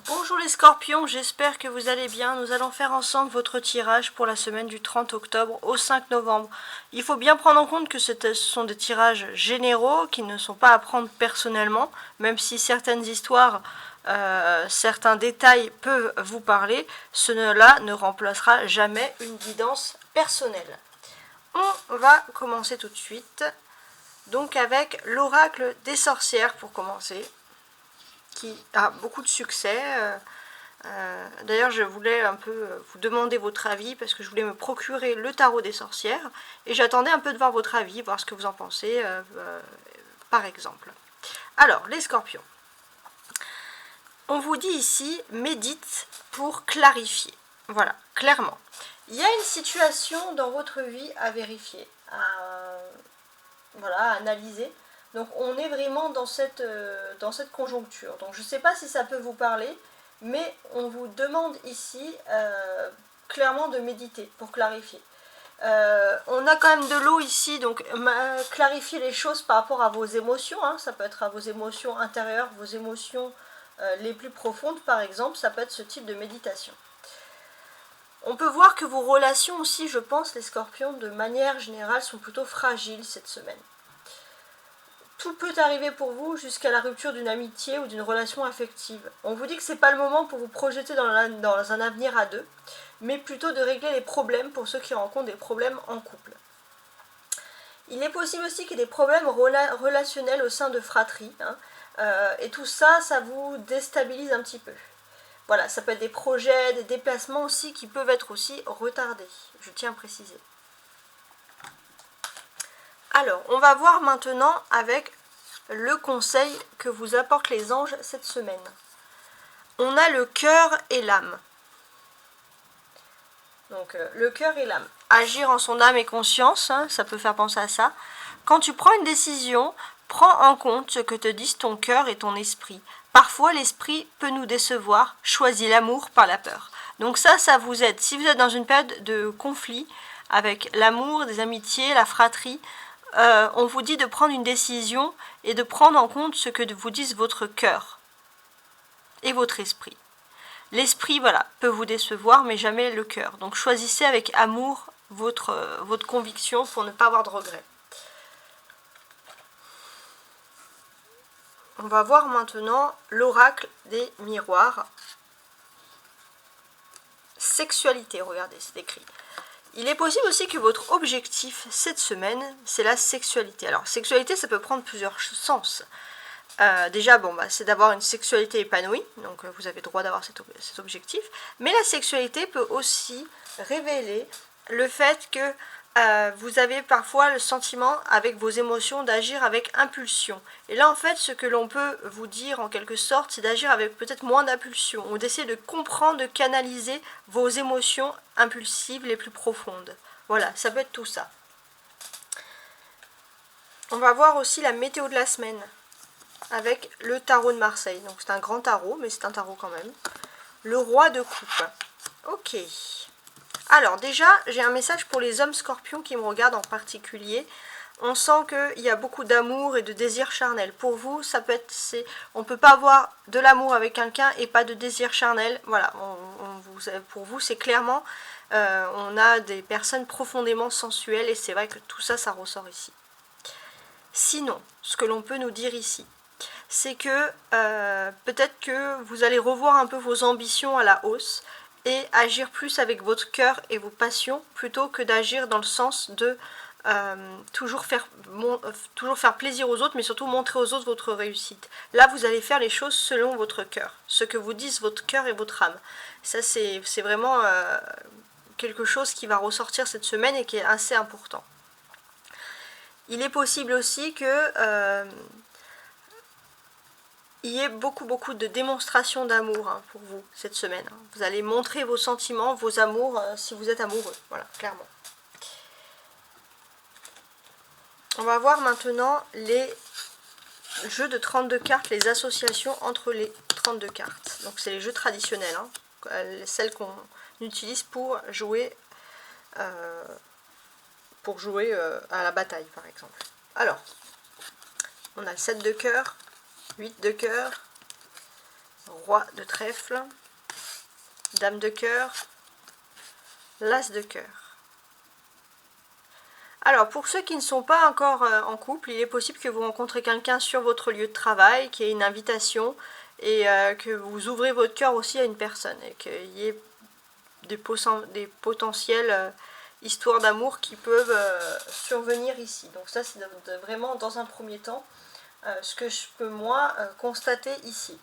Bonjour les scorpions, j'espère que vous allez bien. Nous allons faire ensemble votre tirage pour la semaine du 30 octobre au 5 novembre. Il faut bien prendre en compte que ce sont des tirages généraux qui ne sont pas à prendre personnellement, même si certaines histoires, certains détails peuvent vous parler, cela ne remplacera jamais une guidance personnelle. On va commencer tout de suite, donc avec l'oracle des sorcières pour commencer, qui a beaucoup de succès. D'ailleurs, je voulais un peu vous demander votre avis parce que je voulais me procurer le tarot des sorcières et j'attendais un peu de voir votre avis, voir ce que vous en pensez, par exemple. Alors, les scorpions. On vous dit ici, médite pour clarifier. Voilà, clairement. Il y a une situation dans votre vie à vérifier, à analyser. Donc on est vraiment dans cette conjoncture. Donc je ne sais pas si ça peut vous parler, mais on vous demande ici clairement de méditer pour clarifier. On a quand même de l'eau ici, donc clarifier les choses par rapport à vos émotions, hein. Ça peut être à vos émotions intérieures, vos émotions les plus profondes par exemple, ça peut être ce type de méditation. On peut voir que vos relations aussi, je pense, les scorpions, de manière générale, sont plutôt fragiles cette semaine. Tout peut arriver pour vous jusqu'à la rupture d'une amitié ou d'une relation affective. On vous dit que ce n'est pas le moment pour vous projeter dans un avenir à deux, mais plutôt de régler les problèmes pour ceux qui rencontrent des problèmes en couple. Il est possible aussi qu'il y ait des problèmes relationnels au sein de fratries, hein, et tout ça, ça vous déstabilise un petit peu. Voilà, ça peut être des projets, des déplacements aussi qui peuvent être aussi retardés, je tiens à préciser. Alors, on va voir maintenant avec le conseil que vous apportent les anges cette semaine. On a le cœur et l'âme. Donc, le cœur et l'âme. Agir en son âme et conscience, hein, ça peut faire penser à ça. Quand tu prends une décision, prends en compte ce que te disent ton cœur et ton esprit. Parfois, l'esprit peut nous décevoir. Choisis l'amour par la peur. Donc ça vous aide. Si vous êtes dans une période de conflit avec l'amour, des amitiés, la fratrie, on vous dit de prendre une décision et de prendre en compte ce que vous disent votre cœur et votre esprit. L'esprit, voilà, peut vous décevoir, mais jamais le cœur. Donc choisissez avec amour votre conviction pour ne pas avoir de regrets. On va voir maintenant l'oracle des miroirs. Sexualité, regardez, c'est écrit. Il est possible aussi que votre objectif cette semaine, c'est la sexualité. Alors, sexualité, ça peut prendre plusieurs sens. Déjà, c'est d'avoir une sexualité épanouie, donc vous avez le droit d'avoir cet objectif. Mais la sexualité peut aussi révéler le fait que vous avez parfois le sentiment, avec vos émotions, d'agir avec impulsion. Et là, en fait, ce que l'on peut vous dire, en quelque sorte, c'est d'agir avec peut-être moins d'impulsion, ou d'essayer de comprendre, de canaliser vos émotions impulsives les plus profondes. Voilà, ça peut être tout ça. On va voir aussi la météo de la semaine, avec le tarot de Marseille. Donc c'est un grand tarot, mais c'est un tarot quand même. Le roi de coupe. Ok. Alors déjà, j'ai un message pour les hommes scorpions qui me regardent en particulier. On sent qu'il y a beaucoup d'amour et de désir charnel. Pour vous, ça peut être... on ne peut pas avoir de l'amour avec quelqu'un et pas de désir charnel. Voilà, pour vous, c'est clairement... on a des personnes profondément sensuelles et c'est vrai que tout ça, ça ressort ici. Sinon, ce que l'on peut nous dire ici, c'est que peut-être que vous allez revoir un peu vos ambitions à la hausse et agir plus avec votre cœur et vos passions plutôt que d'agir dans le sens de toujours faire plaisir aux autres, mais surtout montrer aux autres votre réussite. Là, vous allez faire les choses selon votre cœur, ce que vous disent votre cœur et votre âme. Ça, c'est vraiment quelque chose qui va ressortir cette semaine et qui est assez important. Il est possible aussi que il y ait beaucoup de démonstrations d'amour pour vous cette semaine. Vous allez montrer vos sentiments, vos amours, si vous êtes amoureux. Voilà, clairement. On va voir maintenant les jeux de 32 cartes, les associations entre les 32 cartes. Donc c'est les jeux traditionnels, celles qu'on utilise pour jouer à la bataille par exemple. Alors, on a le 7 de cœur, 8 de cœur, Roi de trèfle, dame de cœur, l'as de cœur. Alors, pour ceux qui ne sont pas encore en couple, il est possible que vous rencontrez quelqu'un sur votre lieu de travail, qui ait une invitation, et que vous ouvrez votre cœur aussi à une personne, et qu'il y ait des potentielles histoires d'amour qui peuvent survenir ici. Donc ça, c'est vraiment dans un premier temps ce que je peux moi constater ici.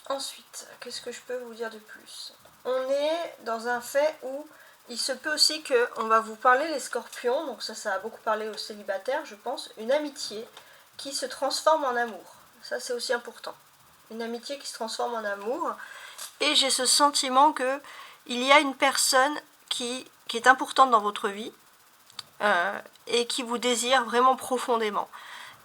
Ensuite, qu'est-ce que je peux vous dire de plus? On est dans un fait où il se peut aussi qu'on va vous parler les scorpions, donc ça a beaucoup parlé aux célibataires, je pense, une amitié qui se transforme en amour. Ça, c'est aussi important. Une amitié qui se transforme en amour. Et j'ai ce sentiment que il y a une personne qui est importante dans votre vie et qui vous désire vraiment profondément.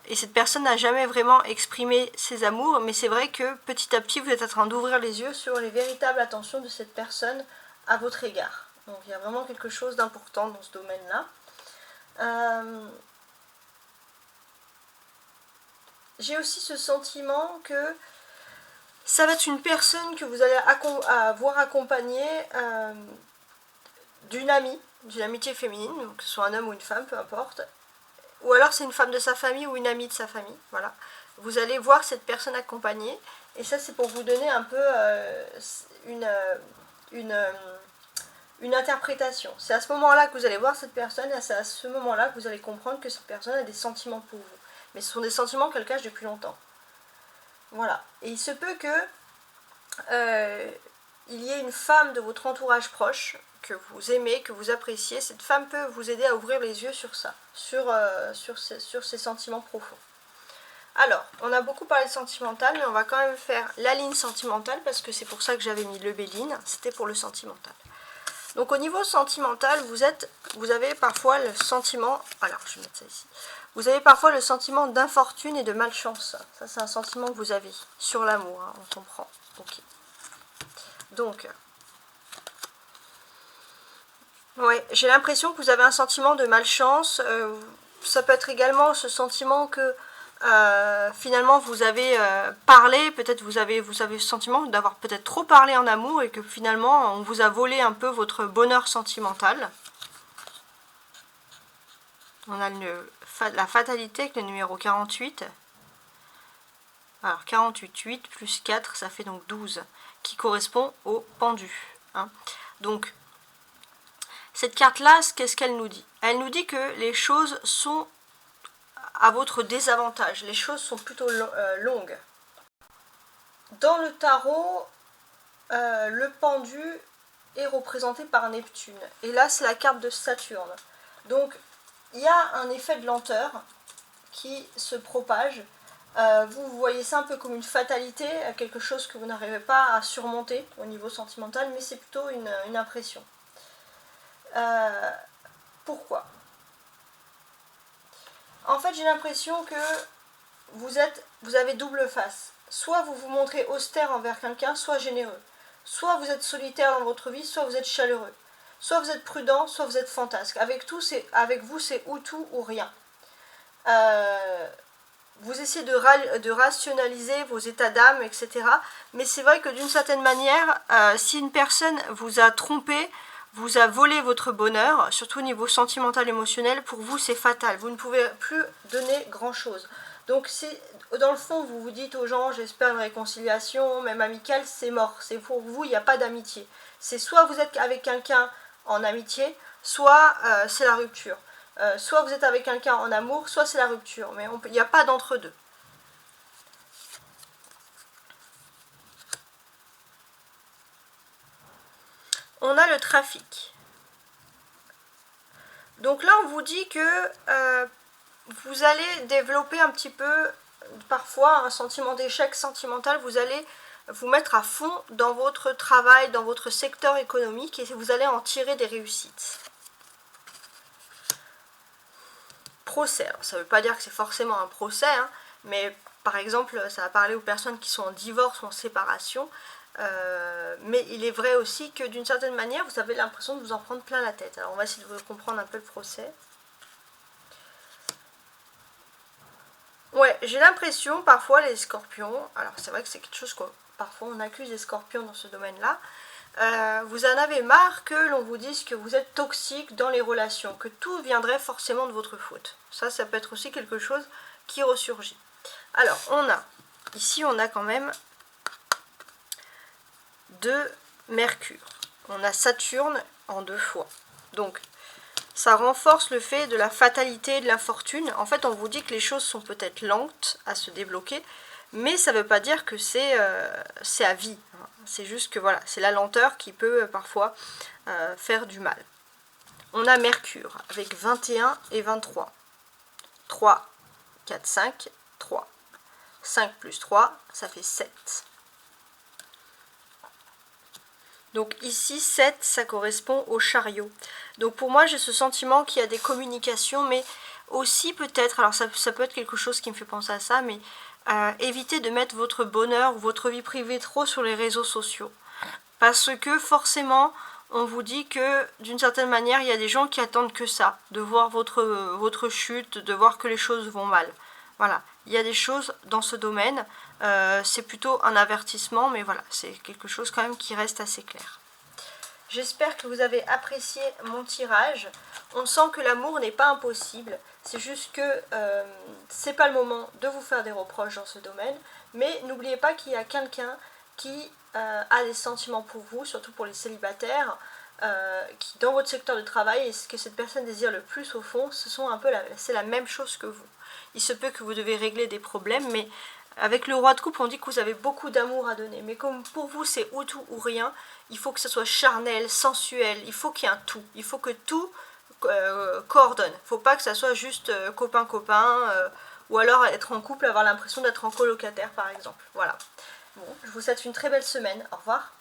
Et cette personne n'a jamais vraiment exprimé ses amours, mais c'est vrai que petit à petit, vous êtes en train d'ouvrir les yeux sur les véritables attentions de cette personne à votre égard. Donc il y a vraiment quelque chose d'important dans ce domaine-là. J'ai aussi ce sentiment que ça va être une personne que vous allez voir accompagnée d'une amie, d'une amitié féminine, donc que ce soit un homme ou une femme, peu importe. Ou alors c'est une femme de sa famille ou une amie de sa famille, voilà. Vous allez voir cette personne accompagnée, et ça c'est pour vous donner un peu une interprétation. C'est à ce moment-là que vous allez voir cette personne, et c'est à ce moment-là que vous allez comprendre que cette personne a des sentiments pour vous. Mais ce sont des sentiments qu'elle cache depuis longtemps. Voilà. Et il se peut que il y ait une femme de votre entourage proche que vous aimez, que vous appréciez. Cette femme peut vous aider à ouvrir les yeux sur ça, sur ces sentiments profonds. Alors, on a beaucoup parlé de sentimental, mais on va quand même faire la ligne sentimentale, parce que c'est pour ça que j'avais mis le Béline, c'était pour le sentimental. Donc au niveau sentimental, vous avez parfois le sentiment, alors je vais mettre ça ici, vous avez parfois le sentiment d'infortune et de malchance. Ça c'est un sentiment que vous avez sur l'amour, hein, on comprend. Ok. Donc, ouais, j'ai l'impression que vous avez un sentiment de malchance. Ça peut être également ce sentiment que finalement vous avez parlé, peut-être vous avez le sentiment d'avoir peut-être trop parlé en amour et que finalement on vous a volé un peu votre bonheur sentimental. On a la fatalité avec le numéro 48. Alors 48, 8 plus 4, ça fait donc 12, qui correspond au pendu. Hein. Donc, cette carte-là, qu'est-ce qu'elle nous dit? Elle nous dit que les choses sont à votre désavantage. Les choses sont plutôt longues. Dans le tarot, le pendu est représenté par Neptune. Et là, c'est la carte de Saturne. Donc, il y a un effet de lenteur qui se propage. Vous voyez ça un peu comme une fatalité, quelque chose que vous n'arrivez pas à surmonter au niveau sentimental, mais c'est plutôt une impression. Pourquoi? En fait, j'ai l'impression que vous avez double face. Soit vous vous montrez austère envers quelqu'un, soit généreux. Soit vous êtes solitaire dans votre vie, soit vous êtes chaleureux. Soit vous êtes prudent, soit vous êtes fantasque. Avec vous, c'est ou tout ou rien. Vous essayez de rationaliser vos états d'âme, etc. Mais c'est vrai que d'une certaine manière, si une personne vous a trompé, vous a volé votre bonheur, surtout au niveau sentimental, émotionnel, pour vous c'est fatal. Vous ne pouvez plus donner grand-chose. Donc si dans le fond vous vous dites aux gens j'espère une réconciliation, même amicale, c'est mort. C'est pour vous, il n'y a pas d'amitié. C'est soit vous êtes avec quelqu'un en amitié, soit c'est la rupture. Soit vous êtes avec quelqu'un en amour, soit c'est la rupture. Mais il n'y a pas d'entre-deux. On a le trafic. Donc là, on vous dit que vous allez développer un petit peu, parfois, un sentiment d'échec sentimental. Vous allez vous mettre à fond dans votre travail, dans votre secteur économique, et vous allez en tirer des réussites. Procès. Alors, ça ne veut pas dire que c'est forcément un procès, hein, mais par exemple, ça va parler aux personnes qui sont en divorce ou en séparation. Mais il est vrai aussi que d'une certaine manière, vous avez l'impression de vous en prendre plein la tête. Alors on va essayer de comprendre un peu le procès. Ouais, j'ai l'impression parfois les scorpions, alors c'est vrai que c'est quelque chose que parfois on accuse les scorpions dans ce domaine-là, vous en avez marre que l'on vous dise que vous êtes toxique dans les relations, que tout viendrait forcément de votre faute. Ça peut être aussi quelque chose qui ressurgit. Alors, ici on a quand même 2 Mercure. On a Saturne en 2 fois. Donc, ça renforce le fait de la fatalité, de l'infortune. En fait, on vous dit que les choses sont peut-être lentes à se débloquer, mais ça ne veut pas dire que c'est à vie. C'est juste que voilà, c'est la lenteur qui peut parfois faire du mal. On a Mercure avec 21 et 23. 3, 4, 5, 3. 5 plus 3, ça fait 7. Donc ici, 7, ça correspond au chariot. Donc pour moi, j'ai ce sentiment qu'il y a des communications, mais aussi peut-être, alors ça peut être quelque chose qui me fait penser à ça, mais évitez de mettre votre bonheur ou votre vie privée trop sur les réseaux sociaux. Parce que forcément, on vous dit que d'une certaine manière, il y a des gens qui attendent que ça, de voir votre chute, de voir que les choses vont mal. Voilà, il y a des choses dans ce domaine, c'est plutôt un avertissement, mais voilà, c'est quelque chose quand même qui reste assez clair. J'espère que vous avez apprécié mon tirage. On sent que l'amour n'est pas impossible, c'est juste que c'est pas le moment de vous faire des reproches dans ce domaine, mais n'oubliez pas qu'il y a quelqu'un qui a des sentiments pour vous, surtout pour les célibataires, qui dans votre secteur de travail, et ce que cette personne désire le plus au fond, c'est la même chose que vous. Il se peut que vous devez régler des problèmes, mais avec le roi de coupe, on dit que vous avez beaucoup d'amour à donner. Mais comme pour vous, c'est ou tout ou rien, il faut que ce soit charnel, sensuel, il faut qu'il y ait un tout. Il faut que tout coordonne. Il ne faut pas que ça soit juste copain-copain, ou alors être en couple, avoir l'impression d'être en colocataire, par exemple. Voilà. Bon, je vous souhaite une très belle semaine. Au revoir.